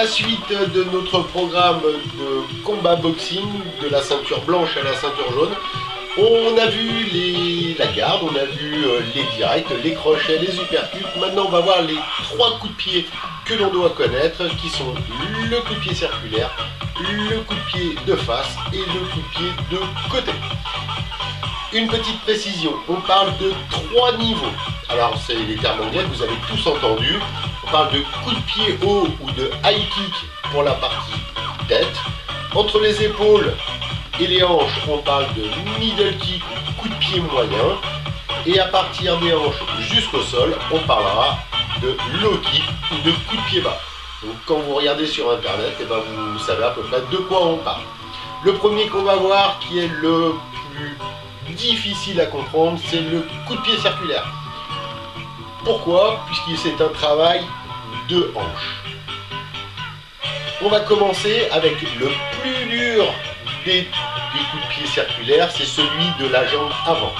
suite de notre programme de combat boxing, de la ceinture blanche à la ceinture jaune. On a vu la garde, on a vu les directs, les crochets, les uppercuts. Maintenant on va voir les 3 coups de pied que l'on doit connaître, qui sont le coup de pied circulaire, le coup de pied de face et le coup de pied de côté. Une petite précision, on parle de 3 niveaux. Alors c'est les termes anglais que vous avez tous entendus. On parle de coup de pied haut ou de high kick pour la partie tête. Entre les épaules et les hanches, on parle de middle kick ou coup de pied moyen. Et à partir des hanches jusqu'au sol, on parlera de low kick ou de coup de pied bas. Donc quand vous regardez sur internet, et ben vous savez à peu près de quoi on parle. Le premier qu'on va voir, qui est le plus difficile à comprendre, c'est le coup de pied circulaire. Pourquoi? Puisque c'est un travail de hanche. On va commencer avec le plus dur des coups de pied circulaires, c'est celui de la jambe avant.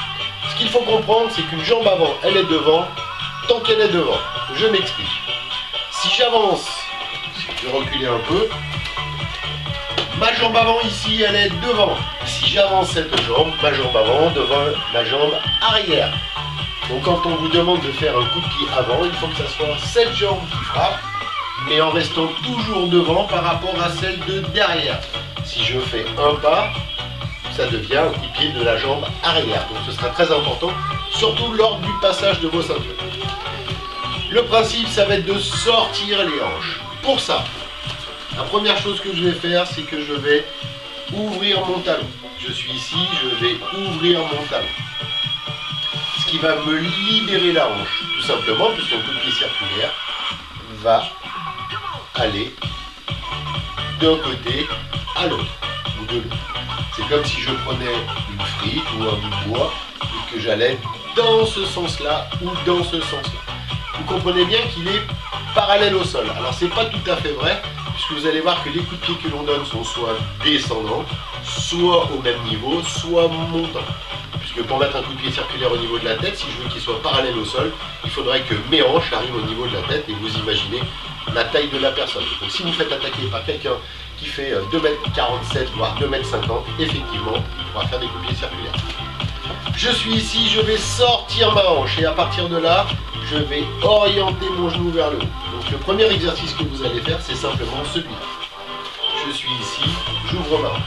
Ce qu'il faut comprendre, c'est qu'une jambe avant, elle est devant, tant qu'elle est devant. Je m'explique. Si j'avance, je vais reculer un peu, ma jambe avant ici, elle est devant. Si j'avance cette jambe, ma jambe avant devant ma jambe arrière. Donc quand on vous demande de faire un coup de pied avant, il faut que ça soit cette jambe qui frappe, mais en restant toujours devant par rapport à celle de derrière. Si je fais un pas, ça devient un coup de pied de la jambe arrière. Donc ce sera très important, surtout lors du passage de vos ceintures. Le principe, ça va être de sortir les hanches. Pour ça, la première chose que je vais faire, c'est que je vais ouvrir mon talon. Je suis ici, je vais ouvrir mon talon. Ce qui va me libérer la hanche, tout simplement, puisqu'un coup de pied circulaire va aller d'un côté à l'autre, ou de l'autre. C'est comme si je prenais une frite ou un bout de bois et que j'allais dans ce sens-là ou dans ce sens-là. Vous comprenez bien qu'il est parallèle au sol. Alors c'est pas tout à fait vrai, puisque vous allez voir que les coups de pied que l'on donne sont soit descendants, soit au même niveau, soit montants. Puisque pour mettre un coup de pied circulaire au niveau de la tête, si je veux qu'il soit parallèle au sol, il faudrait que mes hanches arrivent au niveau de la tête, et vous imaginez la taille de la personne. Donc si vous faites attaquer par quelqu'un qui fait 2,47 m, voire 2,50 m, effectivement, il pourra faire des coups de pied circulaires. Je suis ici, je vais sortir ma hanche, et à partir de là, je vais orienter mon genou vers le haut. Donc le premier exercice que vous allez faire, c'est simplement celui-là. Je suis ici, j'ouvre ma hanche.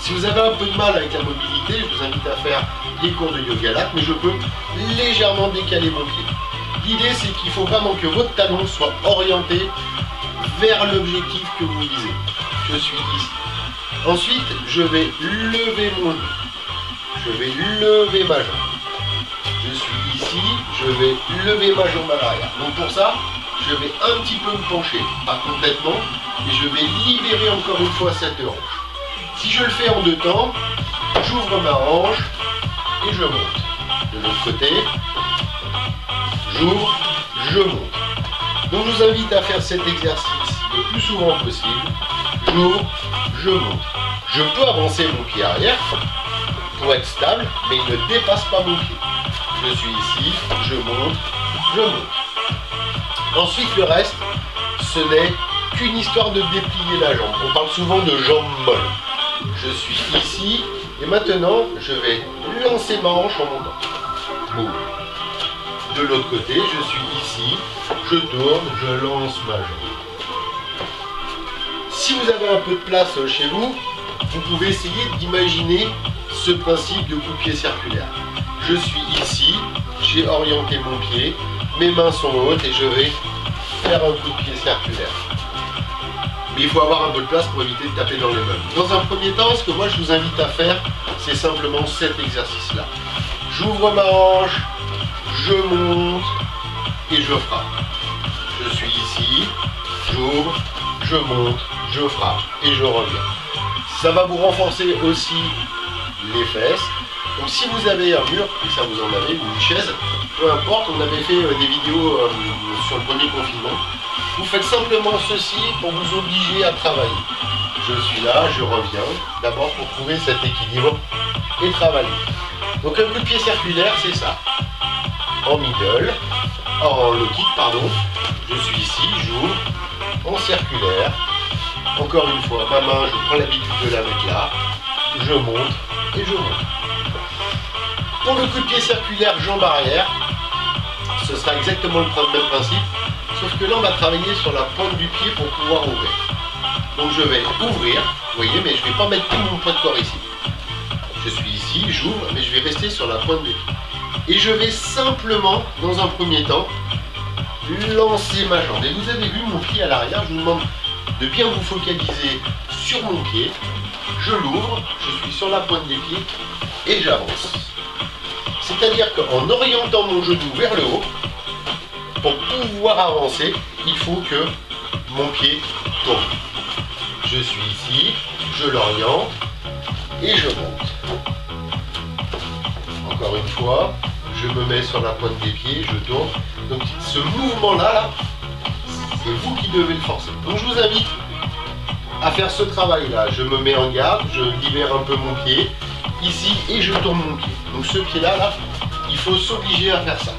Si vous avez un peu de mal avec la mobilité, je vous invite à faire les cours de yoga latte, mais je peux légèrement décaler mon pied. L'idée, c'est qu'il faut vraiment que votre talon soit orienté vers l'objectif que vous visez. Je suis ici. Ensuite, je vais lever mon genou. Je vais lever ma jambe. Je suis ici, je vais lever ma jambe à l'arrière. Donc pour ça, je vais un petit peu me pencher, pas complètement, et je vais libérer encore une fois cette hanche. Si je le fais en 2 temps, j'ouvre ma hanche et je monte. De l'autre côté, j'ouvre, je monte. Donc je vous invite à faire cet exercice le plus souvent possible. J'ouvre, je monte. Je peux avancer mon pied arrière pour être stable, mais il ne dépasse pas mon pied. Je suis ici, je monte, je monte. Ensuite, le reste, ce n'est qu'une histoire de déplier la jambe. On parle souvent de jambes molles. Je suis ici, et maintenant, je vais lancer ma hanche en montant. Boum. De l'autre côté, je suis ici, je tourne, je lance ma jambe. Si vous avez un peu de place chez vous, vous pouvez essayer d'imaginer ce principe de coup de pied circulaire. Je suis ici, j'ai orienté mon pied, mes mains sont hautes et je vais faire un coup de pied circulaire. Mais il faut avoir un peu de place pour éviter de taper dans les meubles. Dans un premier temps, ce que moi je vous invite à faire, c'est simplement cet exercice-là. J'ouvre ma hanche, je monte et je frappe. Je suis ici, j'ouvre, je monte, je frappe et je reviens. Ça va vous renforcer aussi les fesses. Donc si vous avez un mur, et ça vous en avez, ou une chaise, peu importe, on avait fait des vidéos sur le premier confinement, vous faites simplement ceci pour vous obliger à travailler. Je suis là, je reviens, d'abord pour trouver cet équilibre et travailler. Donc un coup de pied circulaire, c'est ça. En middle, en low kick, pardon, je suis ici, j'ouvre, en circulaire, Encore une fois, ma main, je prends l'habitude de la mettre là, je monte et je monte. Pour le coup de pied circulaire jambe arrière, ce sera exactement le même principe, sauf que là on va travailler sur la pointe du pied pour pouvoir ouvrir. Donc je vais ouvrir, vous voyez, mais je ne vais pas mettre tout mon poids de corps ici. Je suis ici, j'ouvre, mais je vais rester sur la pointe du pied. Et je vais simplement, dans un premier temps, lancer ma jambe. Et vous avez vu mon pied à l'arrière, je vous demande de bien vous focaliser sur mon pied. Je l'ouvre, je suis sur la pointe des pieds et j'avance. C'est-à-dire qu'en orientant mon genou vers le haut, pour pouvoir avancer, il faut que mon pied tourne. Je suis ici, je l'oriente et je monte. Encore une fois, je me mets sur la pointe des pieds, je tourne. Donc ce mouvement-là, c'est vous qui devez le forcer. Donc je vous invite à faire ce travail-là. Je me mets en garde, je libère un peu mon pied ici et je tourne mon pied. Donc ce pied-là, il faut s'obliger à faire ça.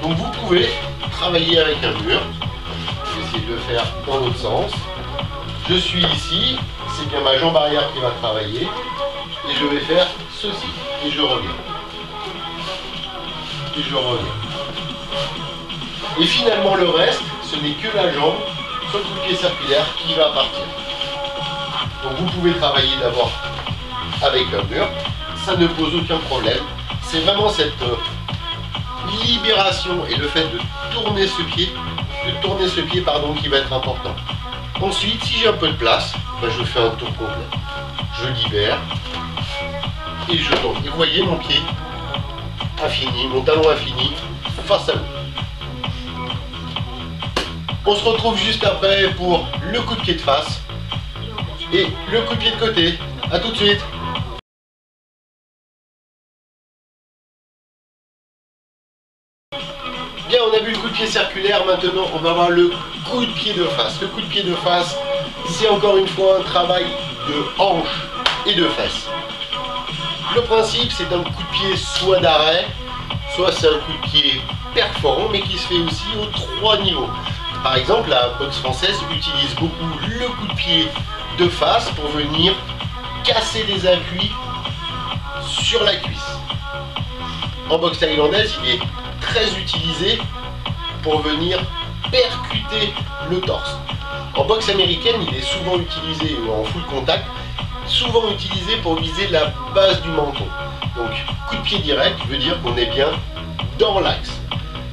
Donc vous pouvez travailler avec un mur. Je vais essayer de le faire dans l'autre sens. Je suis ici, c'est bien ma jambe arrière qui va travailler. Et je vais faire ceci. Et je reviens. Et je reviens. Et finalement le reste, ce n'est que la jambe sur le coup de pied circulaire qui va partir. Donc vous pouvez travailler d'abord avec un mur, ça ne pose aucun problème. C'est vraiment cette libération et le fait de tourner ce pied, qui va être important. Ensuite, si j'ai un peu de place, je fais un tour complet. Je libère et je tourne. Et vous voyez mon pied a fini, mon talon a fini face à vous. On se retrouve juste après pour le coup de pied de face et le coup de pied de côté. A tout de suite. Bien, on a vu le coup de pied circulaire, maintenant on va voir le coup de pied de face. Le coup de pied de face, c'est encore une fois un travail de hanche et de fesses. Le principe, c'est un coup de pied soit d'arrêt, soit c'est un coup de pied perforant, mais qui se fait aussi aux 3 niveaux. Par exemple, la boxe française utilise beaucoup le coup de pied de face pour venir casser des appuis sur la cuisse. En boxe thaïlandaise, il est très utilisé pour venir percuter le torse. En boxe américaine, il est souvent utilisé en full contact, souvent utilisé pour viser la base du menton. Donc, coup de pied direct veut dire qu'on est bien dans l'axe.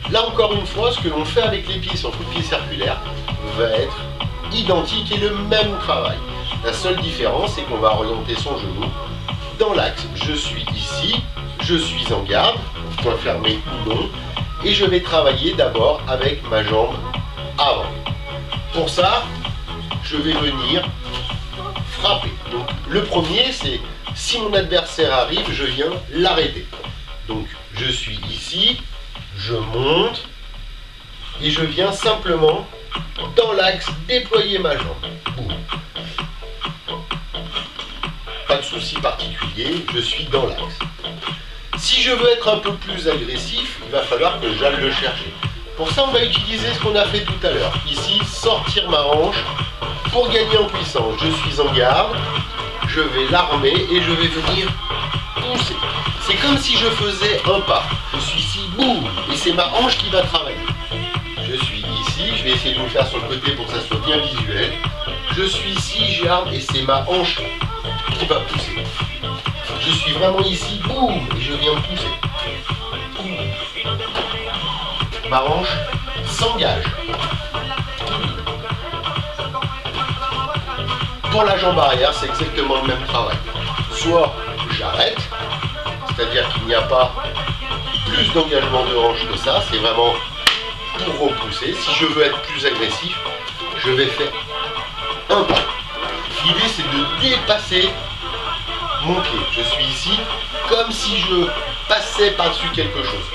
Là encore une fois, ce que l'on fait avec les pieds sur le coup de pied circulaire va être identique et le même travail. La seule différence, c'est qu'on va orienter son genou dans l'axe. Je suis ici, je suis en garde, point fermé ou non, et je vais travailler d'abord avec ma jambe avant. Pour ça, je vais venir frapper. Donc le premier, c'est si mon adversaire arrive, je viens l'arrêter. Donc je suis ici, je monte et je viens simplement dans l'axe déployer ma jambe. Boum. Pas de souci particulier, je suis dans l'axe. Si je veux être un peu plus agressif, il va falloir que j'aille le chercher. Pour ça, on va utiliser ce qu'on a fait tout à l'heure. Ici, sortir ma hanche pour gagner en puissance. Je suis en garde, je vais l'armer et je vais venir pousser. C'est comme si je faisais un pas. Je suis ici, boum, et c'est ma hanche qui va travailler. Je suis ici, je vais essayer de vous le faire sur le côté pour que ça soit bien visuel. Je suis ici, j'arme et c'est ma hanche qui va pousser. Je suis vraiment ici, boum, et je viens pousser. Boum. Ma hanche s'engage. Pour la jambe arrière, c'est exactement le même travail. Soit j'arrête, c'est-à-dire qu'il n'y a pas plus d'engagement de hanche que ça, c'est vraiment pour repousser. Si je veux être plus agressif, je vais faire un pas. L'idée, c'est de dépasser mon pied. Je suis ici comme si je passais par-dessus quelque chose.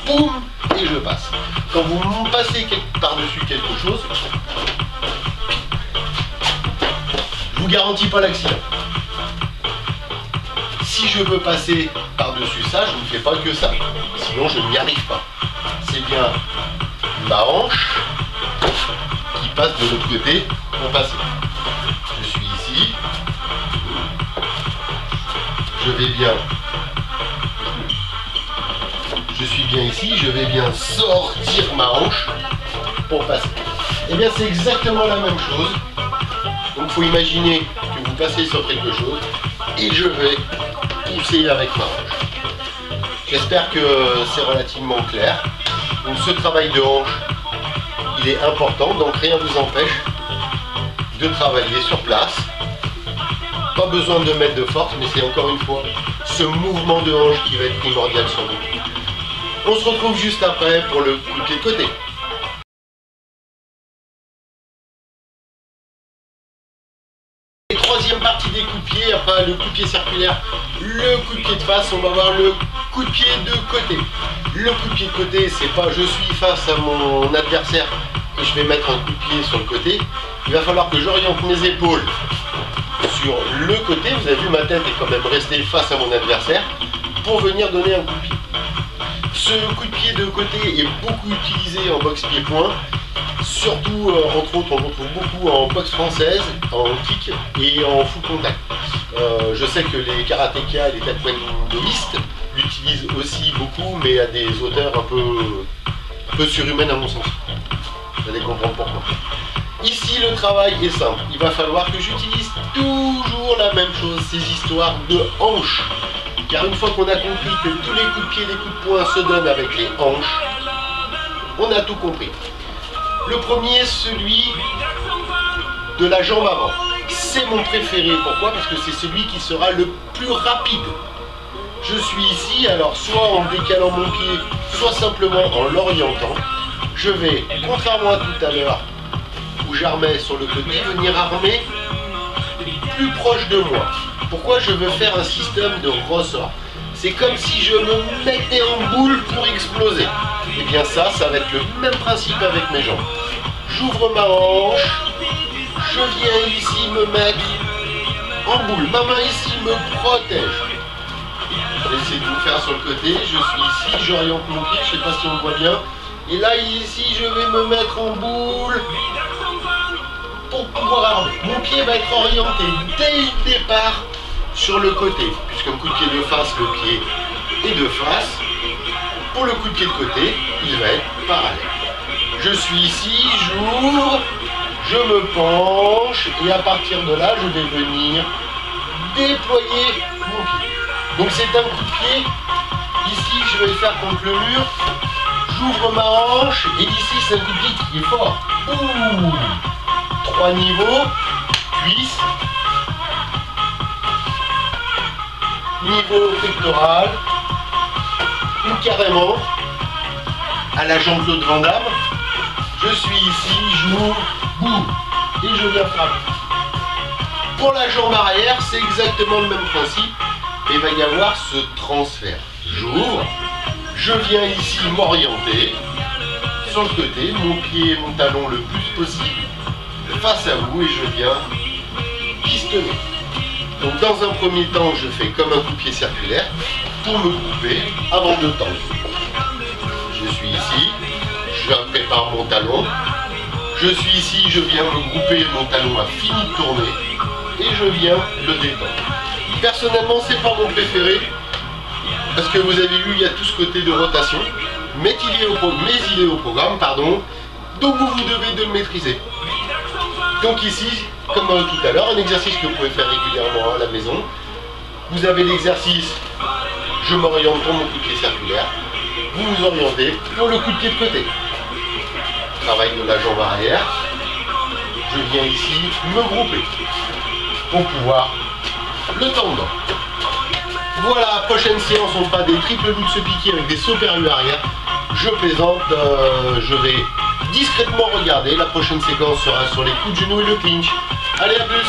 Boum, et je passe. Quand vous passez par-dessus quelque chose, je vous garantis pas l'accident. Si je veux passer par-dessus ça, je ne fais pas que ça. Sinon, je n'y arrive pas. C'est bien ma hanche qui passe de l'autre côté pour passer. Je suis ici. Je vais bien. Je suis bien ici. Je vais bien sortir ma hanche pour passer. Et bien c'est exactement la même chose. Donc il faut imaginer que vous passez sur quelque chose et je vais pousser avec ma hanche. J'espère que c'est relativement clair. Donc ce travail de hanche, il est important, donc rien ne vous empêche de travailler sur place. Pas besoin de mettre de force, mais c'est encore une fois ce mouvement de hanche qui va être primordial sur vous. On se retrouve juste après pour le coup de pied de côté. Troisième partie des coups de pied, après le coup de pied circulaire, le coup de pied de face, on va voir le coup de pied de côté. Le coup de pied de côté, c'est pas je suis face à mon adversaire et je vais mettre un coup de pied sur le côté. Il va falloir que j'oriente mes épaules sur le côté. Vous avez vu, ma tête est quand même restée face à mon adversaire pour venir donner un coup de pied. Ce coup de pied de côté est beaucoup utilisé en boxe pied-point. Surtout, entre autres, on le retrouve beaucoup en boxe française, en kick et en full contact. Je sais que les karatékas et les taekwondoïstes l'utilisent aussi beaucoup, mais à des hauteurs un peu surhumaines à mon sens. Vous allez comprendre pourquoi. Ici, le travail est simple. Il va falloir que j'utilise toujours la même chose, ces histoires de hanches. Car une fois qu'on a compris que tous les coups de pied et les coups de poing se donnent avec les hanches, on a tout compris. Le premier, celui de la jambe avant. C'est mon préféré. Pourquoi? Parce que c'est celui qui sera le plus rapide. Je suis ici, alors soit en décalant mon pied, soit simplement en l'orientant. Je vais, contrairement à tout à l'heure, où j'armais sur le côté, venir armer plus proche de moi. Pourquoi je veux faire un système de ressort? C'est comme si je me mettais en boule pour exploser. Et bien ça va être le même principe avec mes jambes. J'ouvre ma hanche, je viens ici me mettre en boule. Ma main ici me protège. Je vais essayer de vous faire sur le côté. Je suis ici, j'oriente mon pied, je ne sais pas si on voit bien. Et là ici, je vais me mettre en boule pour pouvoir armer. Mon pied va être orienté dès le départ sur le côté, puisqu'un coup de pied de face, le pied est de face. Pour le coup de pied de côté, il va être parallèle. Je suis ici, j'ouvre, je me penche, et à partir de là, je vais venir déployer mon pied. Donc c'est un coup de pied. Ici, je vais le faire contre le mur. J'ouvre ma hanche, et ici, c'est un coup de pied qui est fort. Boum. 3 niveaux, cuisse, niveau pectoral, ou carrément à la Jean-Claude Van Damme. Je suis ici, j'ouvre, boum, et je viens frapper. Pour la jambe arrière, c'est exactement le même principe, et il va y avoir ce transfert. J'ouvre, je viens ici m'orienter sur le côté, mon pied et mon talon le plus possible face à vous, et je viens pistonner. Donc dans un premier temps, je fais comme un coup de pied circulaire pour me couper avant de tendre. Je suis ici, je prépare mon talon. Je suis ici, je viens me grouper, mon talon a fini de tourner et je viens le détendre. Personnellement, c'est pas mon préféré parce que vous avez vu, il y a tout ce côté de rotation, mais il est au programme, pardon. Donc vous devez de le maîtriser. Donc ici, comme tout à l'heure, un exercice que vous pouvez faire régulièrement à la maison. Vous avez l'exercice, je m'oriente pour mon coup de pied circulaire. Vous vous orientez pour le coup de pied de côté. Travail de la jambe arrière. Je viens ici me grouper pour pouvoir le tendre. Voilà, prochaine séance, on fera des triples luxe piqués avec des sauts périlleux arrière. Je plaisante, je vais discrètement regarder. La prochaine séquence sera sur les coups de genoux et le clinch. Allez, à plus!